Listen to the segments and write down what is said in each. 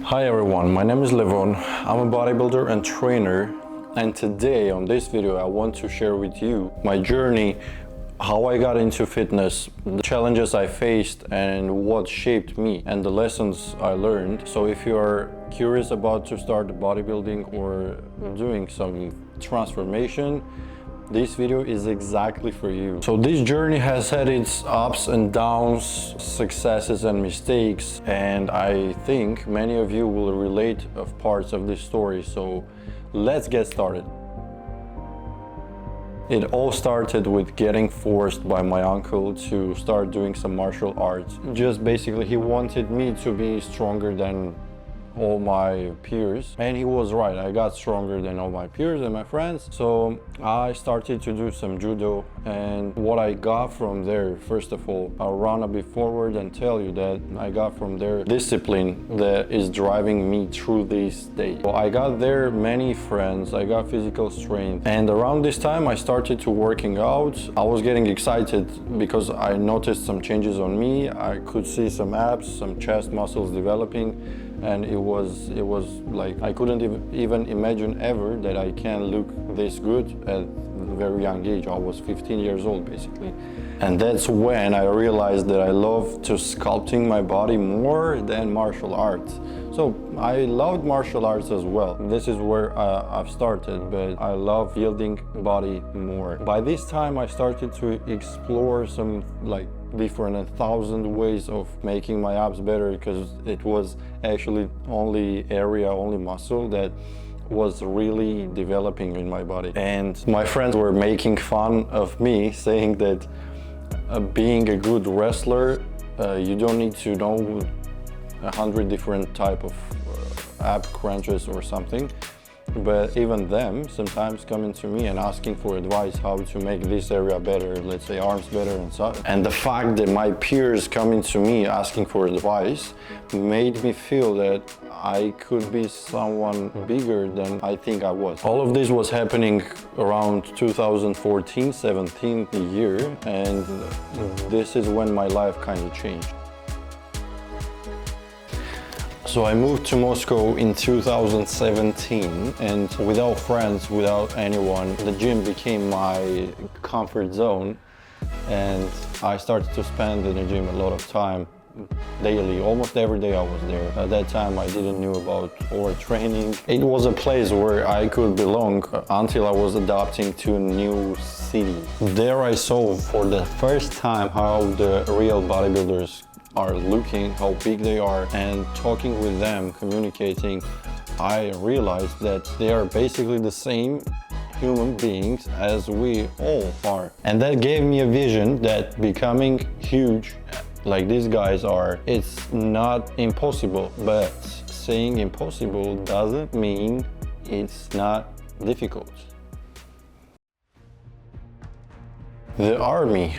Hi everyone, my name is Levon. I'm a bodybuilder and trainer, and today on this video I want to share with you my journey, how I got into fitness, the challenges I faced and what shaped me, and the lessons I learned. So if you are curious about to start bodybuilding or doing some transformation, this video is exactly for you. So this journey has had its ups and downs, successes and mistakes, and I think many of you will relate of parts of this story. So let's get started. It all started with getting forced by my uncle to start doing some martial arts. Just basically he wanted me to be stronger than all my peers, and he was right. I got stronger than all my peers and my friends, so I started to do some judo. And what I got from there, first of all, I'll run a bit forward and tell you that I got from there discipline that is driving me through this day. So I got there many friends, I got physical strength, and around this time I started to working out. I was getting excited because I noticed some changes on me. I could see some abs, some chest muscles developing, and it was like I couldn't even imagine ever that I can look this good at a very young age. I was 15 years old basically, and that's when I realized that I love to sculpting my body more than martial arts. So I loved martial arts as well. This is where I've started, but I love building body more. By this time I started to explore some like different 1,000 ways of making my abs better, because it was actually only muscle that was really developing in my body. And my friends were making fun of me, saying that being a good wrestler, you don't need to know 100 different type of ab crunches or something. But even them sometimes coming to me and asking for advice how to make this area better, let's say arms better and so. And the fact that my peers coming to me asking for advice made me feel that I could be someone bigger than I think I was. All of this was happening around 2014-17 year, and this is when my life kind of changed. So I moved to Moscow in 2017, and without friends, without anyone, the gym became my comfort zone, and I started to spend in the gym a lot of time daily. Almost every day I was there. At that time I didn't know about overtraining. It was a place where I could belong until I was adapting to a new city. There I saw for the first time how the real bodybuilders are looking, how big they are, and talking with them, communicating, I realized that they are basically the same human beings as we all are. And that gave me a vision that becoming huge like these guys are, it's not impossible, but saying impossible doesn't mean it's not difficult. The army.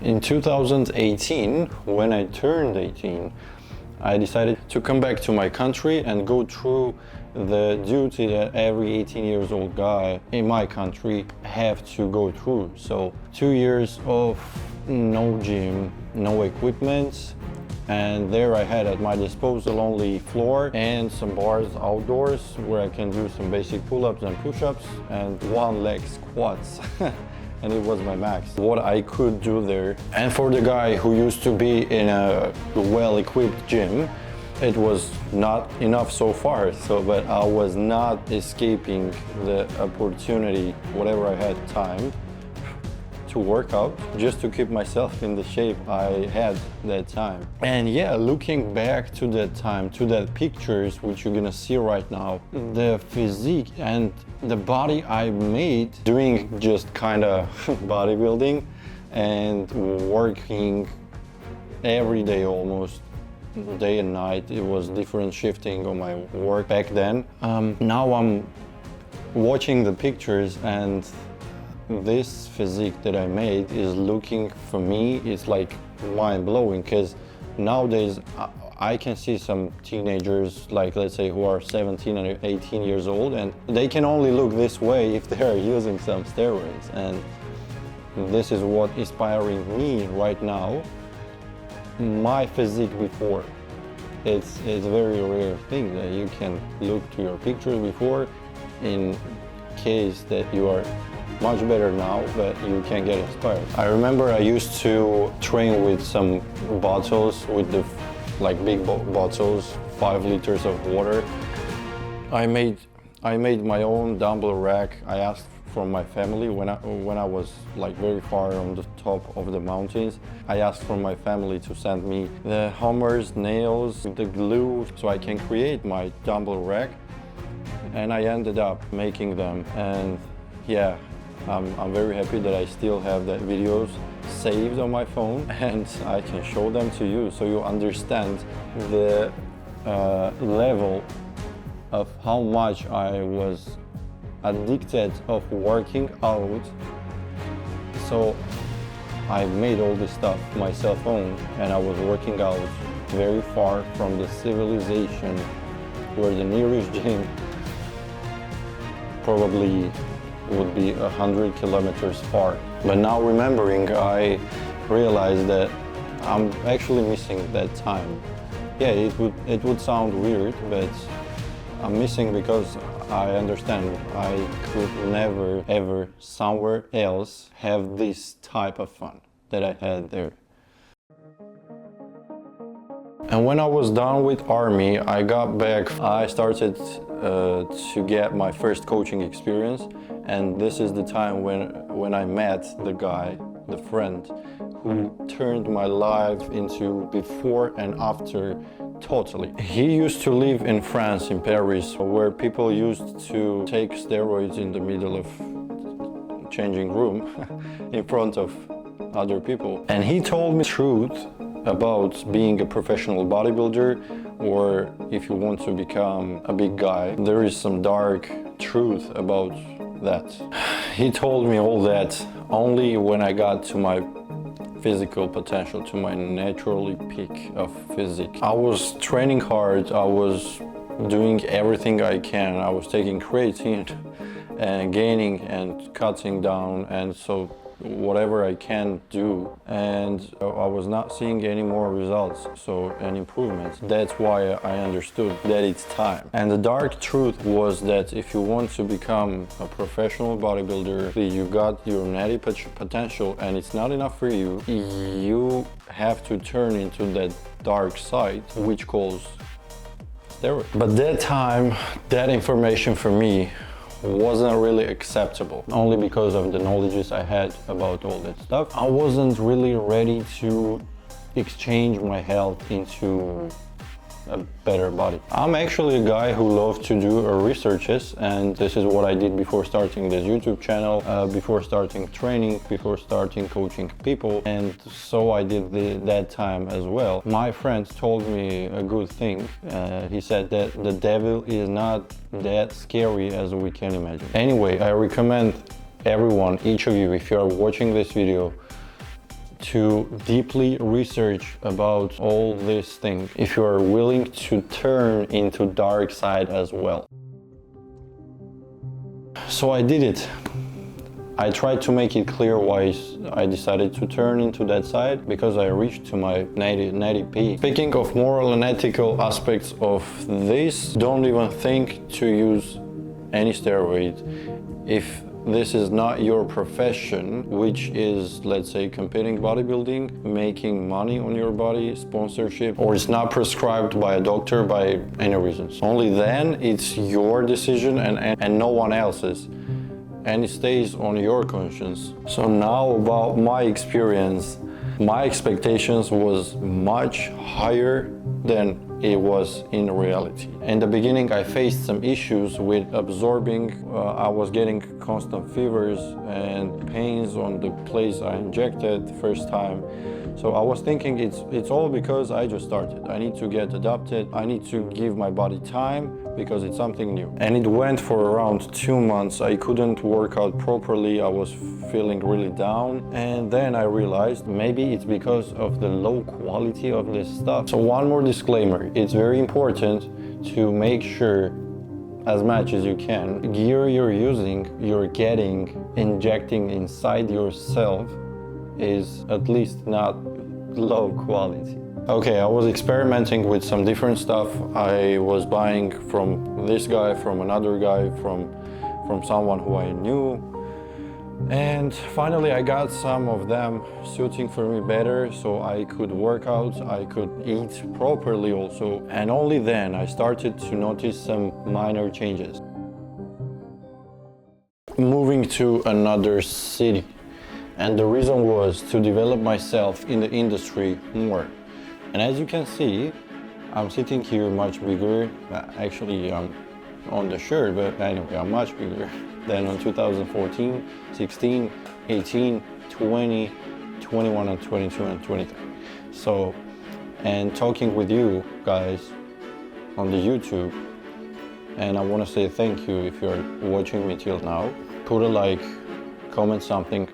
In 2018, when I turned 18, I decided to come back to my country and go through the duty that every 18 years old guy in my country have to go through. So 2 years of no gym, no equipment, and there I had at my disposal only floor and some bars outdoors where I can do some basic pull-ups and push-ups and one leg squats. And it was my max, what I could do there. And for the guy who used to be in a well-equipped gym, it was not enough so far. But I was not escaping the opportunity, whatever I had time, to work out just to keep myself in the shape I had that time. And yeah, looking back to that time, to that pictures which you're gonna see right now, the physique and the body I made doing just kind of bodybuilding and working every day, almost day and night. It was different shifting on my work back then. Now I'm watching the pictures, and this physique that I made is looking, for me, it's like mind-blowing, because nowadays I can see some teenagers, like let's say who are 17 and 18 years old, and they can only look this way if they are using some steroids. And this is what inspiring me right now. My physique before, it's a very rare thing that you can look to your pictures before in case that you are much better now, but you can get inspired. I remember I used to train with some bottles, with the like big bottles, 5 liters of water. I made my own dumbbell rack. I asked from my family when I was like very far on the top of the mountains. I asked from my family to send me the hammers, nails, the glue, so I can create my dumbbell rack. And I ended up making them, and yeah, I'm very happy that I still have that videos saved on my phone, and I can show them to you so you understand the level of how much I was addicted of working out. So I made all this stuff my cell phone, and I was working out very far from the civilization, where the nearest gym probably would be 100 kilometers far. But now remembering, I realized that I'm actually missing that time. Yeah, it would sound weird, but I'm missing because I understand I could never ever somewhere else have this type of fun that I had there. And when I was done with army, I got back, I started to get my first coaching experience, and this is the time when I met the guy, the friend, who turned my life into before and after totally. He used to live in France, in Paris, where people used to take steroids in the middle of changing room in front of other people. And he told me the truth about being a professional bodybuilder, or if you want to become a big guy. There is some dark truth about that. He told me all that only when I got to my physical potential, to my naturally peak of physique. I was training hard, I was doing everything I can. I was taking creatine and gaining and cutting down, and so whatever I can do, and I was not seeing any more results, so any improvements. That's why I understood that it's time. And the dark truth was that if you want to become a professional bodybuilder, you got your natty potential and it's not enough for you, you have to turn into that dark side, which calls steroid. But that time, that information for me wasn't really acceptable, only because of the knowledges I had about all that stuff. I wasn't really ready to exchange my health into a better body. I'm actually a guy who loves to do researches, and this is what I did before starting this YouTube channel, before starting training, before starting coaching people, and so I did that time as well. My friend told me a good thing. He said that the devil is not that scary as we can imagine. Anyway, I recommend everyone, each of you, if you are watching this video, to deeply research about all these things if you are willing to turn into dark side as well. So I did it. I tried to make it clear why I decided to turn into that side, because I reached to my natty peak. Speaking of moral and ethical aspects of this, don't even think to use any steroid if this is not your profession, which is, let's say, competing bodybuilding, making money on your body, sponsorship, or it's not prescribed by a doctor by any reasons. Only then it's your decision and no one else's, and it stays on your conscience. So now about my experience, my expectations was much higher than it was in reality. In the beginning, I faced some issues with absorbing. I was getting constant fevers and pains on the place I injected the first time. So I was thinking it's all because I just started. I need to get adapted. I need to give my body time because it's something new. And it went for around 2 months. I couldn't work out properly. I was feeling really down. And then I realized maybe it's because of the low quality of this stuff. So one more disclaimer. It's very important to make sure as much as you can. Gear you're using, injecting inside yourself is at least not low quality. Okay, I was experimenting with some different stuff. I was buying from this guy, from another guy, from someone who I knew. And finally I got some of them suiting for me better, so I could work out, I could eat properly also. And only then I started to notice some minor changes. Moving to another city. And the reason was to develop myself in the industry more. And as you can see, I'm sitting here much bigger. Actually, I'm on the shirt, but anyway, I'm much bigger than on 2014, 16, 18, 20, 21, and 22, and 23. So, and talking with you guys on the YouTube, and I want to say thank you if you're watching me till now. Put a like, comment something,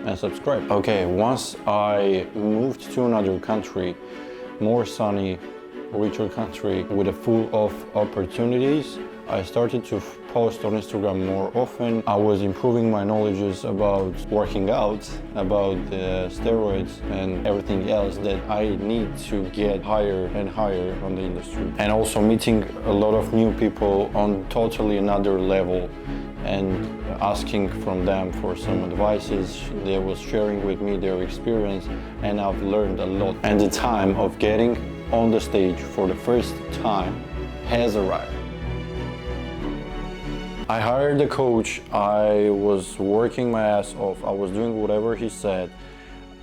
and subscribe. Okay, once I moved to another country, more sunny, richer country with a full of opportunities, I started to post on Instagram more often. I was improving my knowledges about working out, about the steroids and everything else that I need to get higher and higher on the industry. And also meeting a lot of new people on totally another level and asking from them for some advices. They was sharing with me their experience, and I've learned a lot. And the time of getting on the stage for the first time has arrived. I hired a coach. I was working my ass off. I was doing whatever he said,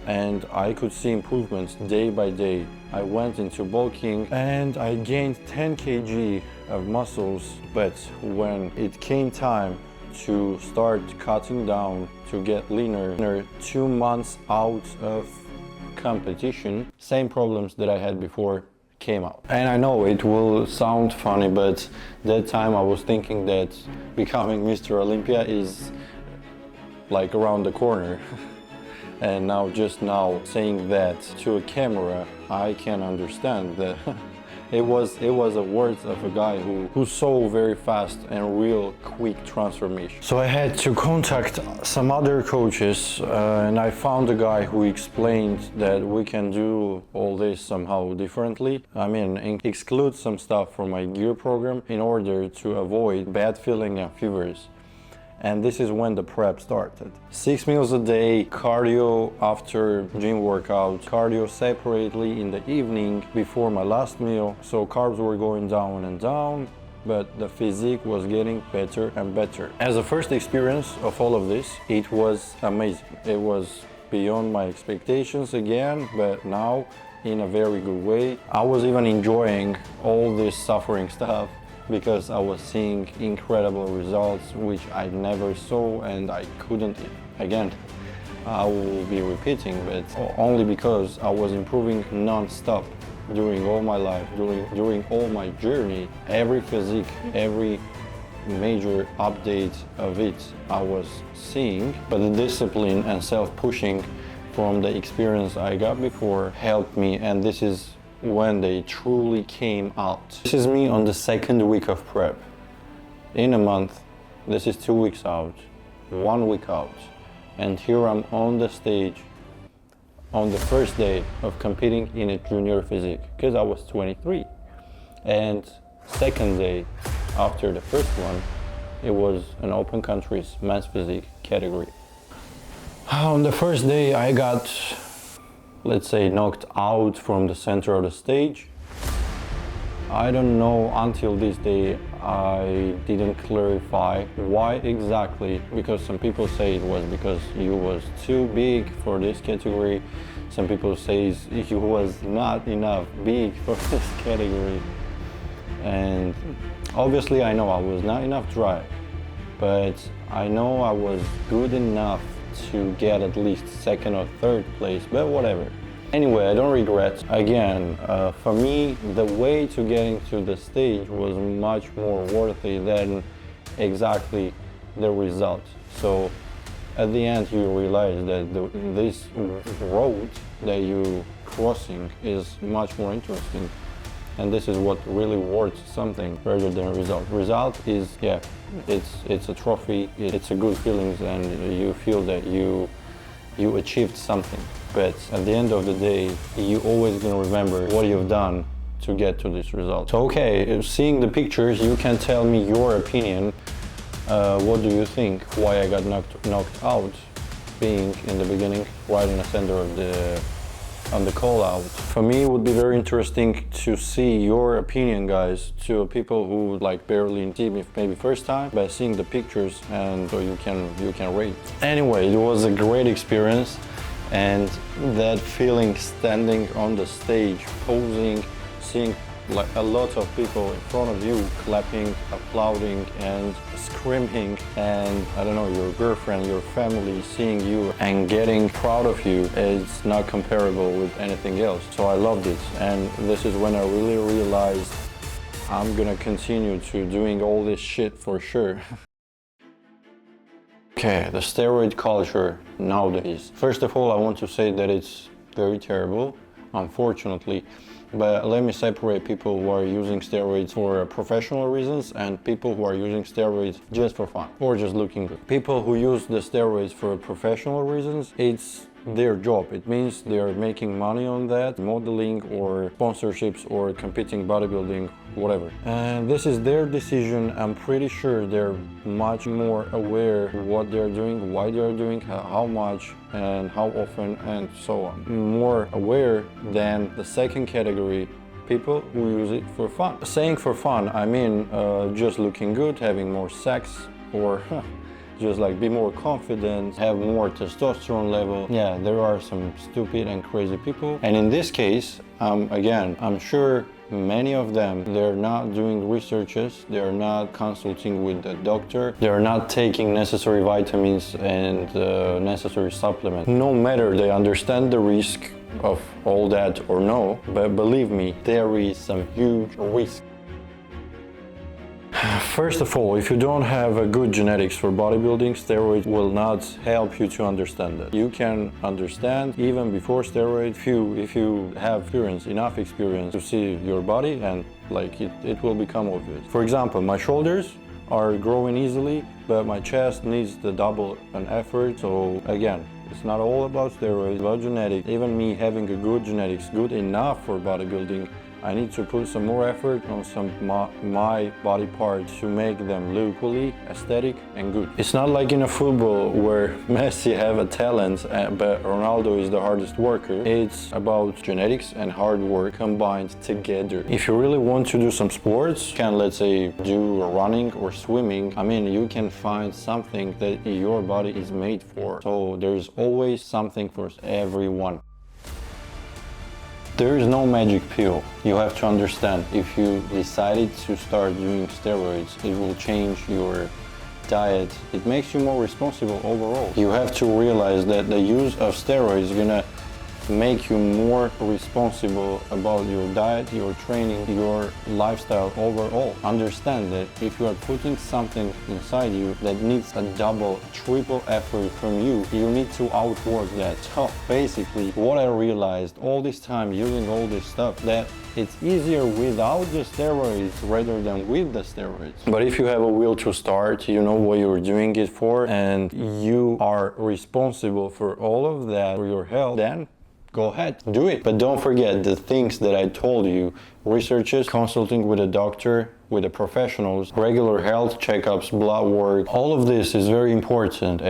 and I could see improvements day by day. I went into bulking and I gained 10 kg of muscles, but when it came time to start cutting down to get leaner, 2 months out of competition, same problems that I had before came out. And I know it will sound funny, but that time I was thinking that becoming Mr. Olympia is like around the corner. And now, just now saying that to a camera, I can understand that it was a words of a guy who saw very fast and real quick transformation. So I had to contact some other coaches, and I found a guy who explained that we can do all this somehow differently. I mean, exclude some stuff from my gear program in order to avoid bad feeling and fevers. And this is when the prep started. 6 meals a day, cardio after gym workout, cardio separately in the evening before my last meal. So carbs were going down and down, but the physique was getting better and better. As a first experience of all of this, it was amazing. It was beyond my expectations again, but now in a very good way. I was even enjoying all this suffering stuff, because I was seeing incredible results which I never saw, and I couldn't, again, I will be repeating, but only because I was improving non-stop during all my life, during all my journey. Every physique, every major update of it I was seeing, but the discipline and self-pushing from the experience I got before helped me, and this is when they truly came out. This is me on the second week of prep. In a month, this is 2 weeks out, 1 week out, and here I'm on the stage on the first day of competing in a junior physique, because I was 23. And second day after the first one, it was an open countries men's physique category. On the first day I got, let's say, knocked out from the center of the stage. I don't know, until this day I didn't clarify why exactly, because some people say it was because you was too big for this category. Some people say he was not enough big for this category. And obviously I know I was not enough dry, but I know I was good enough to get at least second or third place, but whatever. Anyway, I don't regret. Again, for me, the way to getting to the stage was much more worthy than exactly the result. So at the end, you realize that this road that you're crossing is much more interesting And this is what really worth something rather than a result. Result is, yeah, it's a trophy, it's a good feelings, and you feel that you achieved something. But at the end of the day, you always gonna remember what you've done to get to this result. So okay, seeing the pictures, you can tell me your opinion. What do you think? Why I got knocked out, being in the beginning right in the center of the call out. For me, it would be very interesting to see your opinion, guys, to people who like barely see me maybe first time, by seeing the pictures, and so you can rate. Anyway, it was a great experience, and that feeling standing on the stage, posing, seeing like a lot of people in front of you clapping, applauding and screaming, and I don't know, your girlfriend, your family seeing you and getting proud of you is not comparable with anything else. So I loved it, and this is when I really realized I'm gonna continue to doing all this shit for sure. Okay, the steroid culture nowadays. First of all, I want to say that it's very terrible, unfortunately. But let me separate people who are using steroids for professional reasons and people who are using steroids just for fun or just looking good. People who use the steroids for professional reasons, it's their job. It means they're making money on that, modeling or sponsorships or competing bodybuilding, whatever. And this is their decision. I'm pretty sure they're much more aware of what they're doing, why they're doing, how much and how often and so on. More aware than the second category, people who use it for fun. Saying for fun, I mean just looking good, having more sex, or just like be more confident, have more testosterone level. Yeah, there are some stupid and crazy people. And in this case, again, I'm sure many of them, they're not doing researches, they're not consulting with a doctor, they're not taking necessary vitamins and necessary supplements. No matter they understand the risk of all that or no, but believe me, there is some huge risk. First of all, if you don't have a good genetics for bodybuilding, steroids will not help you to understand that. You can understand even before steroid if you have experience, enough experience to see your body, and like it will become obvious. For example, my shoulders are growing easily, but my chest needs the double an effort. So again, it's not all about steroids, it's about genetics. Even me having a good genetics, good enough for bodybuilding, I need to put some more effort on some my body parts to make them look equally aesthetic and good. It's not like in a football where Messi have a talent but Ronaldo is the hardest worker. It's about genetics and hard work combined together. If you really want to do some sports, you can, let's say, do running or swimming. I mean, you can find something that your body is made for. So there's always something for everyone. There is no magic pill. You have to understand, if you decided to start doing steroids, it will change your diet. It makes you more responsible overall. You have to realize that the use of steroids is gonna make you more responsible about your diet, your training, your lifestyle overall. Understand that if you are putting something inside you that needs a double, triple effort from you, you need to outwork that. So basically, what I realized all this time using all this stuff, that it's easier without the steroids rather than with the steroids. But if you have a will to start, you know what you're doing it for, and you are responsible for all of that for your health, then go ahead, do it. But don't forget the things that I told you: researches, consulting with a doctor, with the professionals, regular health checkups, blood work. All of this is very important.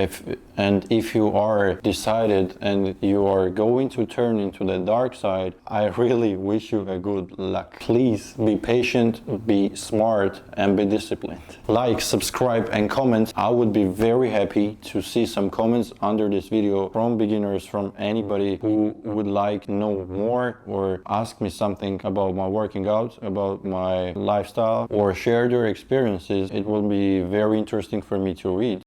If you are decided and you are going to turn into the dark side, I really wish you a good luck. Please be patient, be smart, and be disciplined. Like, subscribe, and comment. I would be very happy to see some comments under this video from beginners, from anybody who would like to know more or ask me something about my working out, about my lifestyle, or share their experiences. It will be very interesting for me to read.